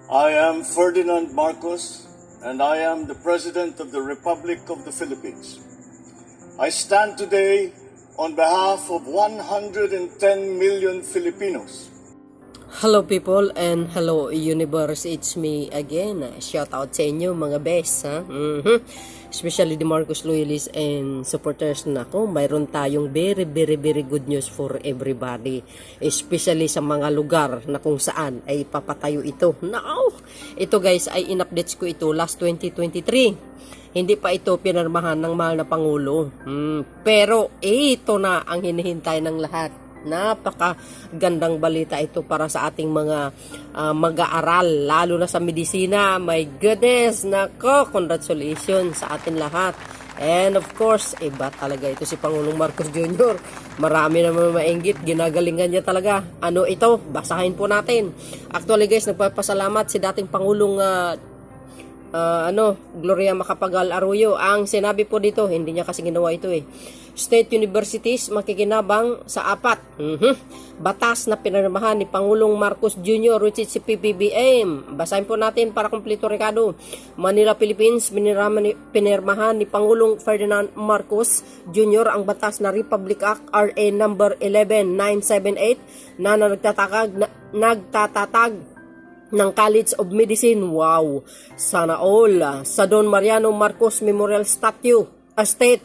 I am Ferdinand Marcos, and I am the President of the Republic of the Philippines. I stand today on behalf of 110 million Filipinos. Hello people and hello universe, it's me again. Shout out sa inyo mga best, ha? Especially the Marcos loyalists and supporters na ako. Mayroon tayong very good news for everybody. Especially sa mga lugar na kung saan ay papatayo ito. Now, ito guys ay in-updates ko ito last 2023. Hindi pa ito pinirmahan ng mahal na Pangulo. Pero ito na ang hinihintay ng lahat. Napakagandang balita ito para sa ating mga mag-aaral, lalo na sa medisina. My goodness, nako, congratulations sa atin lahat. And of course, iba talaga ito si Pangulong Marcos Jr. Marami naman mainggit, ginagalingan niya talaga. Ano ito? Basahin po natin. Actually guys, nagpapasalamat si dating Pangulong Gloria Macapagal Arroyo. Ang sinabi po dito, hindi niya kasi ginawa ito State universities makikinabang sa 4 batas na pinirmahan ni Pangulong Marcos Jr. which is si PBBM. Basahin po natin para kumpleto, Ricardo. Manila, Philippines, pinirmahan ni Pangulong Ferdinand Marcos Jr. ang batas na Republic Act RA number 11978 na nagtatatag ng College of Medicine. Wow! Sana all. Sa Don Mariano Marcos Memorial Statue State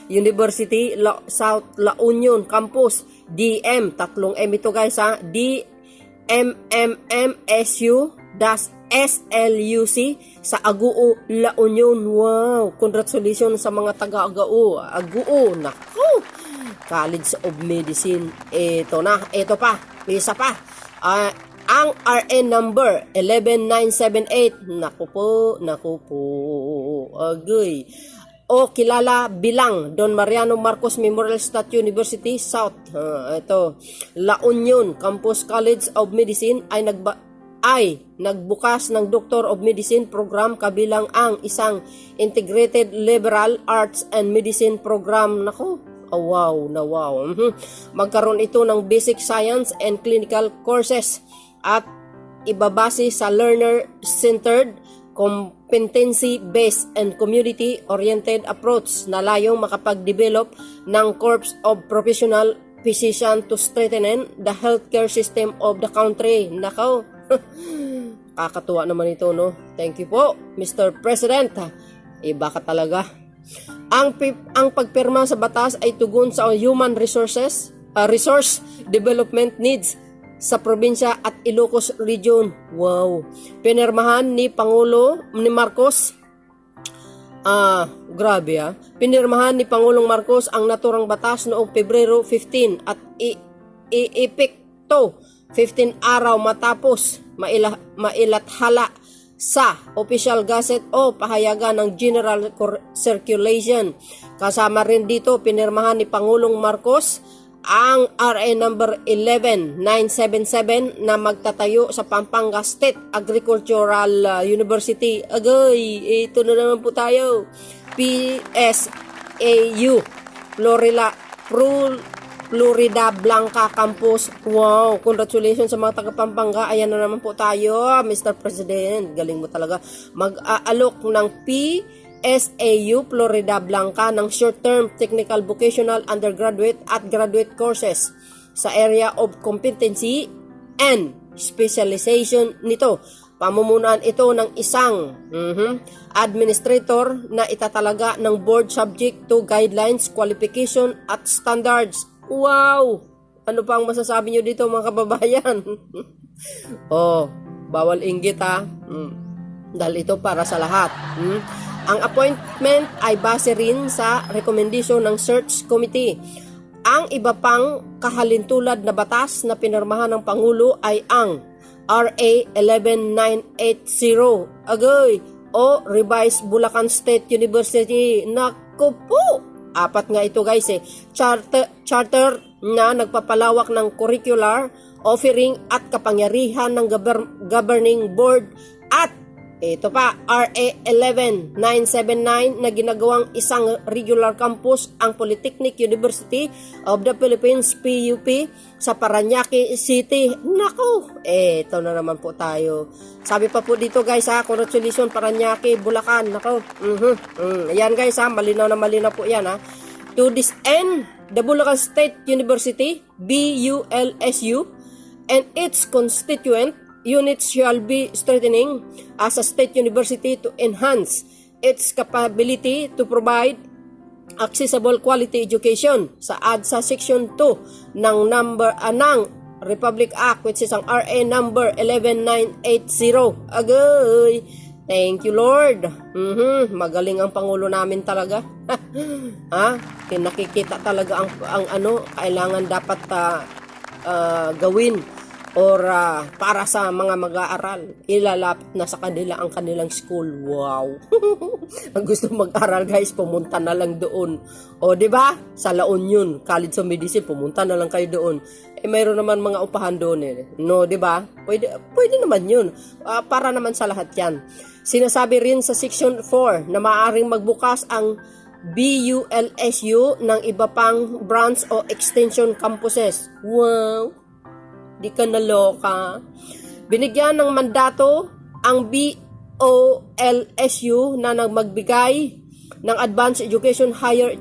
University South La Union Campus DM, 3 M ito guys ha, DMMMSU-SLUC sa Aguo La Union. Wow, congratulations sa mga taga Aguo. Naku, College of Medicine. Ito pa, isa pa. Ang RN number 11978, naku po, agoy. O kilala bilang Don Mariano Marcos Memorial Statue University South, ito, La Union Campus College of Medicine ay nagbukas ng Doctor of Medicine program kabilang ang isang Integrated Liberal Arts and Medicine program. Nako, wow. Magkaroon ito ng Basic Science and Clinical Courses at ibabase sa learner-centered, competency-based and community-oriented approach na layong makapag-develop ng corps of professional physician to strengthen the healthcare system of the country. Nako, kakatuwa naman ito, no? Thank you po, Mr. President. Iba ka talaga. Ang pagpirma sa batas ay tugon sa human resource development needs sa probinsya at Ilocos Region. Wow. Pinirmahan ni Marcos. Grabe Pinirmahan ni Pangulong Marcos ang naturang batas noong Pebrero 15 at iepekto 15 araw matapos mailathala sa Official Gazette o pahayagan ng General Circulation. Kasama rin dito, pinirmahan ni Pangulong Marcos ang RA number 11977 na magtatayo sa Pampanga State Agricultural University. Agay, ito na naman po tayo. PSAU Florida Blanca Campus. Wow, congratulations sa mga taga Pampanga. Ayan na naman po tayo, Mr. President. Galing mo talaga. Mag-aalok ng PSAU Florida Blanca ng short-term technical vocational undergraduate at graduate courses sa area of competency and specialization nito. Pamumunuan ito ng isang administrator na itatalaga ng board subject to guidelines, qualification at standards. Wow! Ano pa ang masasabi nyo dito mga kababayan? Bawal inggit dahil ito para sa lahat. Ang appointment ay base rin sa recommendation ng search committee. Ang iba pang kahalintulad na batas na pinirmahan ng Pangulo ay ang RA 11980 agoy o Revised Bulacan State University. Naku po! 4 nga ito guys charter na nagpapalawak ng curricular offering at kapangyarihan ng governing board at Ito pa, RA 11979 na ginagawang isang regular campus ang Polytechnic University of the Philippines, PUP, sa Parañaque City. Nako, ito na naman po tayo. Sabi pa po dito guys ha, congratulations Parañaque, Bulacan. Nako, ayan guys ha, malinaw na malinaw po yan ha. To this end, the Bulacan State University, BULSU, and its constituent units shall be strengthening as a state university to enhance its capability to provide accessible quality education sa sa section 2 ng Republic Act, which is ang RA number 11980. Agay, thank you Lord. Magaling ang pangulo namin talaga. Ha? Nakikita talaga ang ano kailangan dapat gawin or para sa mga mag-aaral, ilalapit na sa kanila ang kanilang school. Wow. Ang gusto mag-aral guys, pumunta na lang doon. O di ba? Sa La Union College of Medicine, pumunta na lang kayo doon. Mayroon naman mga upahan doon eh. No, di ba? Pwede naman 'yun. Para naman sa lahat 'yan. Sinasabi rin sa section 4 na maaaring magbukas ang BULSU ng iba pang branch o extension campuses. Wow. Di ka naloka. Binigyan ng mandato ang BOLSU na magbigay ng advanced education higher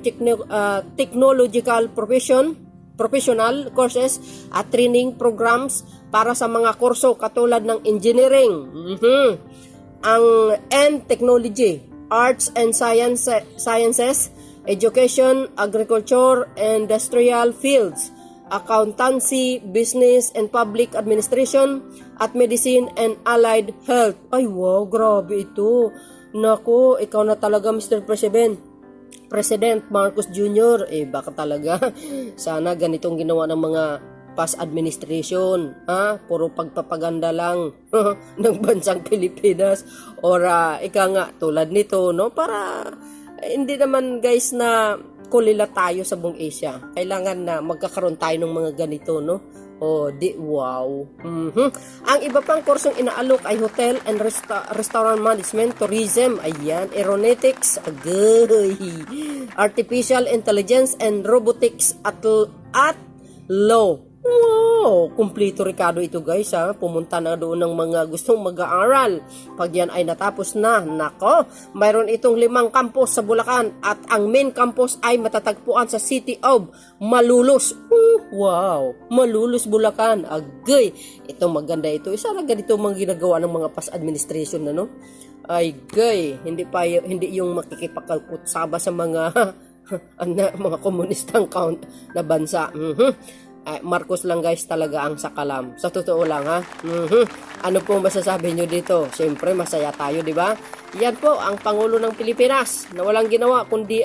technological professional courses at training programs para sa mga kurso katulad ng engineering, and technology, arts and sciences, education, agriculture, industrial fields, accountancy, business and public administration, at medicine and allied health. Ay wow, grabe ito. Naku, ikaw na talaga Mr. President Marcos Jr. Baka talaga sana ganitong ginawa ng mga past administration. Puro pagpapaganda lang ng bansang Pilipinas. Or ika nga tulad nito, no? Para hindi naman guys na kulila tayo sa buong Asia. Kailangan na magkakaroon tayo ng mga ganito, no? Wow. Ang iba pang kursong inaalok ay hotel and restaurant management, tourism, ayan, aeronautics, agay, artificial intelligence and robotics at law. Wow, kumplito Ricardo ito guys ha. Pumunta na doon ng mga gustong mag-aaral. Pag yan ay natapos na, nako, mayroon itong 5 campus sa Bulacan at ang main campus ay matatagpuan sa City of Malolos. Wow, Malolos, Bulacan. Agay, ito maganda ito. Isa na ganito mga ginagawa ng mga past administration na no. Ay gay, hindi yung makikipagkutsaba sa mga mga komunistang count na bansa. Marcos lang guys talaga ang sakalam. Sa totoo lang ha. Ano pong masasabi nyo dito? Siyempre masaya tayo, di ba? Yan po ang Pangulo ng Pilipinas na walang ginawa kundi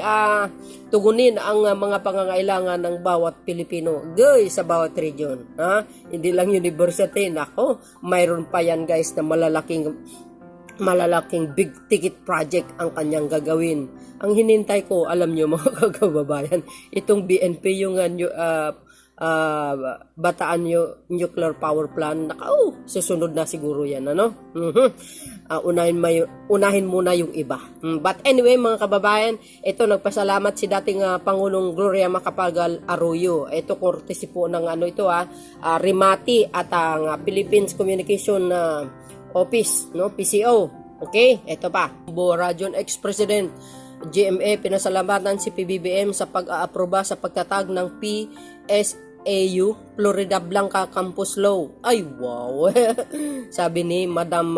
tugunin ang mga pangangailangan ng bawat Pilipino guys sa bawat region. Hindi lang university. Nako, mayroon pa yan guys na malalaking big ticket project ang kanyang gagawin. Ang hinintay ko, alam nyo mga kababayan, itong BNP yung Bataan Nuclear Power Plant. Susunod na siguro yan, ano? Unahin muna yung iba. But anyway, mga kababayan, ito nagpasalamat si dating Pangulong Gloria Macapagal Arroyo. Ito courtesy po ng Rimati at ang Philippines Communication Office, no? PCO. Okay, ito pa. Region ex-president GMA pinasalamatan si PBBM sa pag-aaproba sa pagtatag ng PSAU Florida Blanca Campus Law. Ay wow. Sabi ni Madam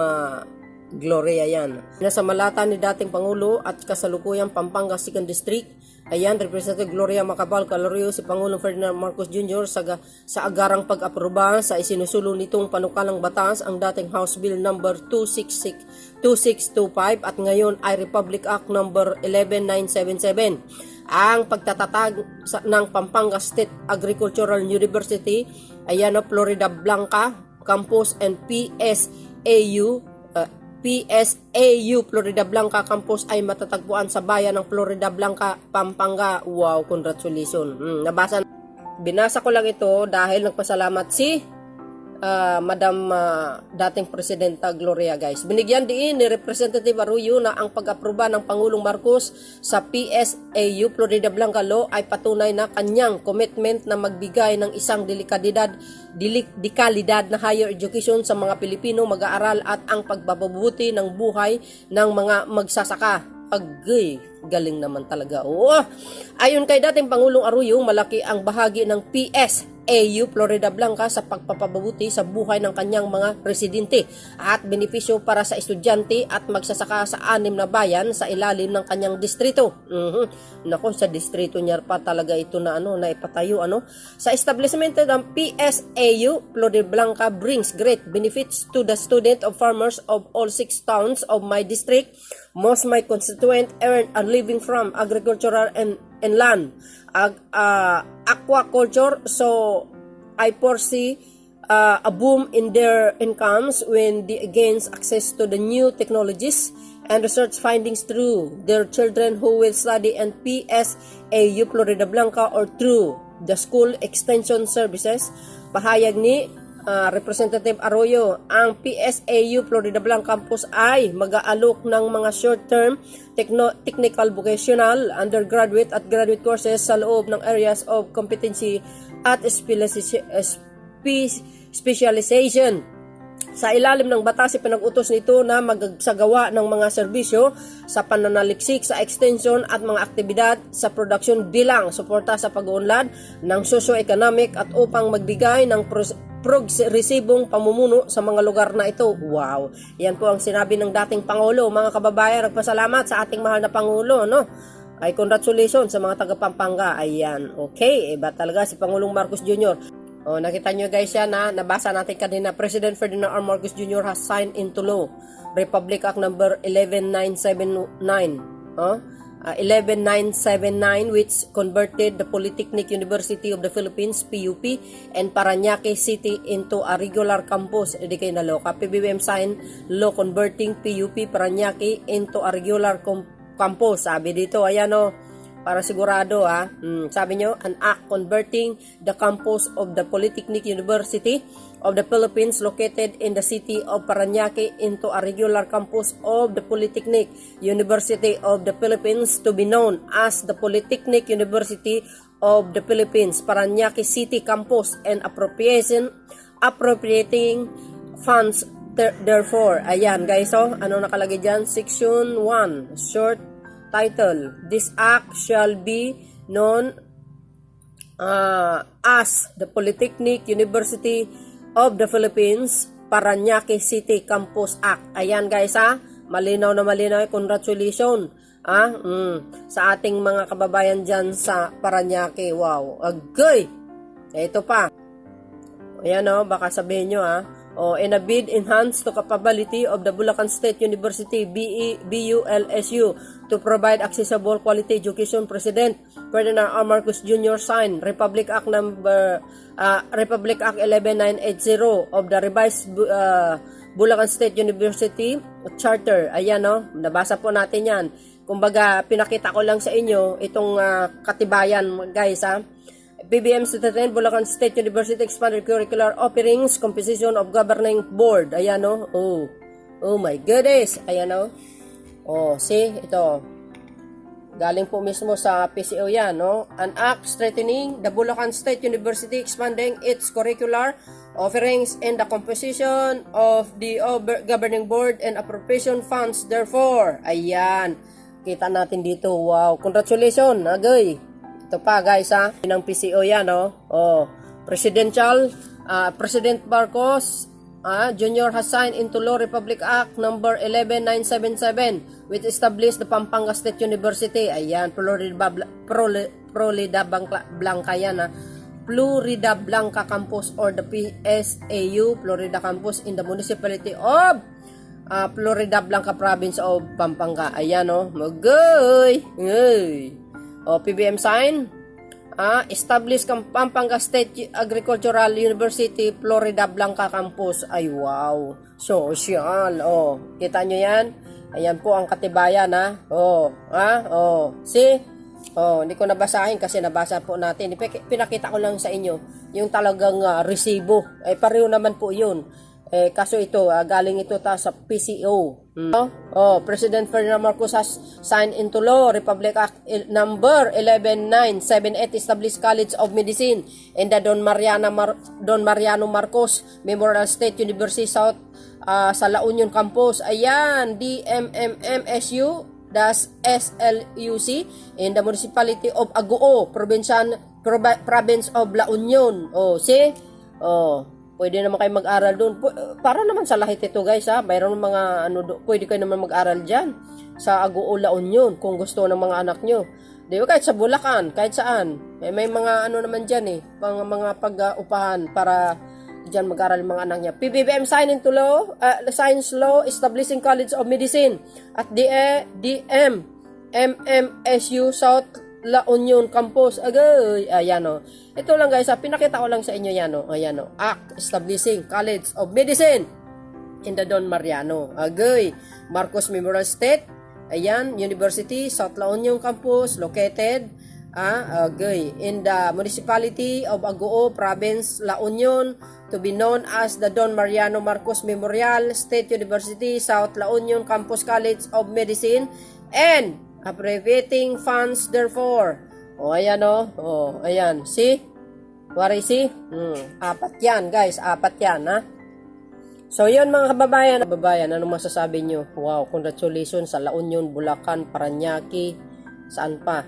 Gloria yan. Nasamalatan ni dating Pangulo at kasalukuyang Pampanga 2nd District. Ayan, Representative Gloria Macapagal Arroyo si Pangulong Ferdinand Marcos Jr. sa agarang pag-aproba sa isinusulong nitong panukalang batas ang dating House Bill number 2625 at ngayon ay Republic Act number 11977. Ang pagtatatag ng Pampanga State Agricultural University, ayan na Florida Blanca Campus and PSAU Florida Blanca Campus ay matatagpuan sa bayan ng Florida Blanca, Pampanga. Wow, congratulations. Binasa ko lang ito dahil nagpasalamat si Madam dating Presidenta Gloria, guys. Binigyan din ni Representative Arroyo na ang pag-aproba ng Pangulong Marcos sa PSAU Florida Blanca Law ay patunay na kanyang commitment na magbigay ng isang dekalidad na higher education sa mga Pilipino mag-aaral at ang pagbababuti ng buhay ng mga magsasaka. Agay, galing naman talaga. Oo. Ayon kay dating Pangulong Arroyo, malaki ang bahagi ng PSAU Florida Blanca sa pagpapabuti sa buhay ng kanyang mga residente at benepisyo para sa estudyante at magsasaka sa 6 na bayan sa ilalim ng kanyang distrito. Nako, sa distrito niya pa talaga ito na na ipatayo Sa establishment ng PSAU Florida Blanca brings great benefits to the student of farmers of all 6 towns of my district. Most my constituent earn a living from agricultural and land, aquaculture, so I foresee a boom in their incomes when they gain access to the new technologies and research findings through their children who will study in PSAU Florida Blanca or through the school extension services. Pahayag ni Representative Arroyo, ang PSAU Florida Blanca Campus ay mag-aalok ng mga short-term technical vocational, undergraduate at graduate courses sa loob ng areas of competency at specialization. Sa ilalim ng batas, pinag-utos nito na magsagawa ng mga serbisyo sa pananaliksik sa extension at mga aktibidad sa production bilang suporta sa pag-uunlad ng socio-economic at upang magbigay ng progresibong pamumuno sa mga lugar na ito. Wow! Yan po ang sinabi ng dating Pangulo. Mga kababayan, nagpasalamat sa ating mahal na Pangulo, Ay congratulations sa mga taga-Pampanga. Ayan. Okay, iba talaga si Pangulong Marcos Jr. Nakita nyo guys yan nabasa natin kanina. President Ferdinand R. Marcos Jr. has signed into law Republic Act number 11979. 11979 which converted the Polytechnic University of the Philippines PUP and Parañaque City into a regular campus. Hindi kayo naloka. PBBM signed law converting PUP Parañaque into a regular campus. Sabi dito, ayan para sigurado sabi nyo, an act converting the campus of the Polytechnic University of the Philippines located in the city of Parañaque into a regular campus of the Polytechnic University of the Philippines to be known as the Polytechnic University of the Philippines Parañaque City Campus and appropriating funds therefore. Ayan guys, ano nakalagay dyan? Section 1 short title, this act shall be known as the Polytechnic University of the Philippines Parañaque City Campus Act. Ayan guys malinaw na malinaw. Congratulations sa ating mga kababayan dyan sa Parañaque. Wow, agay! Ito pa. Ayan baka sabihin nyo in a bid enhanced to capability of the Bulacan State University BULSU to provide accessible quality education. President Ferdinand R. Marcos Jr. signed Republic Act 11980 of the revised Bulacan State University Charter. Ayan nabasa po natin yan. Kumbaga pinakita ko lang sa inyo itong katibayan guys BBM Student Bulacan State University expanded curricular offerings, composition of governing board. Ayan oh my goodness. Ayan see, ito. Galing po mismo sa PCO yan, An act strengthening the Bulacan State University expanding its curricular offerings and the composition of the governing board and appropriation funds therefore. Ayan. Kita natin dito. Wow. Congratulations. Agay. Ito pa guys ng PCO yan President Marcos Jr. has signed into law Republic Act number 11977 which established the Pampanga State University. Ayan, Florida Blanca yan Florida Blanca Campus or the PSAU Florida Campus in the municipality of Florida Blanca Province of Pampanga. Ayan magay. PBM sign establish Pampanga State Agricultural University Florida Blanca Campus. Ay wow, social. Kita nyo yan? Ayan po ang katibayan see, Oh, hindi ko nabasahin kasi nabasa po natin. Pinakita ko lang sa inyo yung talagang resibo. Pareho naman po yun. Kaso ito, galing ito sa PCO. Oh, President Ferdinand Marcos has signed into law Republic Act number 11978 established College of Medicine in the Don Mariano Marcos Memorial State University South sa La Union Campus. Ayan, DMMMSU SLUC in the municipality of Agoo, province of La Union. Oh, see? Oh, pwede naman kayo mag-aral doon. Para naman sa lahit ito, guys, ha. Mayroon mga pwede kayo naman mag-aral diyan sa Agoo, La Union kung gusto ng mga anak nyo. Di ba, kahit sa Bulacan, kahit saan. May mga naman diyan mga pag-upahan para diyan mag-aral mga anak niya. PBBM signed into law, science law establishing College of Medicine at DM MMSU South La Union Campus. Agay, ayan o. Ito lang guys, pinakita ko lang sa inyo yan o. Ayan o. Act establishing College of Medicine in the Don Mariano. Agay, Marcos Memorial State. Ayan, University South La Union Campus located in the municipality of Agoo, province La Union, to be known as the Don Mariano Marcos Memorial State University South La Union Campus College of Medicine and appropriating funds therefore. Ayan ayan, see? What is see? Apat yan guys, apat yan ha. So yun mga kababayan, anong masasabi nyo? Wow, congratulations sa La Union, Bulacan, Paranaque, saan pa?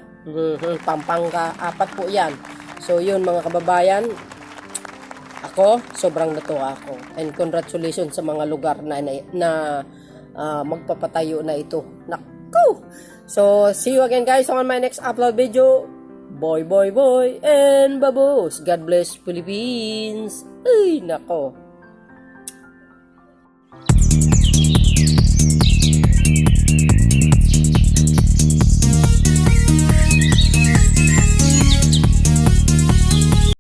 Pampanga, apat po yan. So yun mga kababayan, ako, sobrang natuwa ako. And congratulations sa mga lugar na magpapatayo na ito. Naku! So see you again guys on my next upload video. Boy, and babos. God bless Philippines. Ay, nako.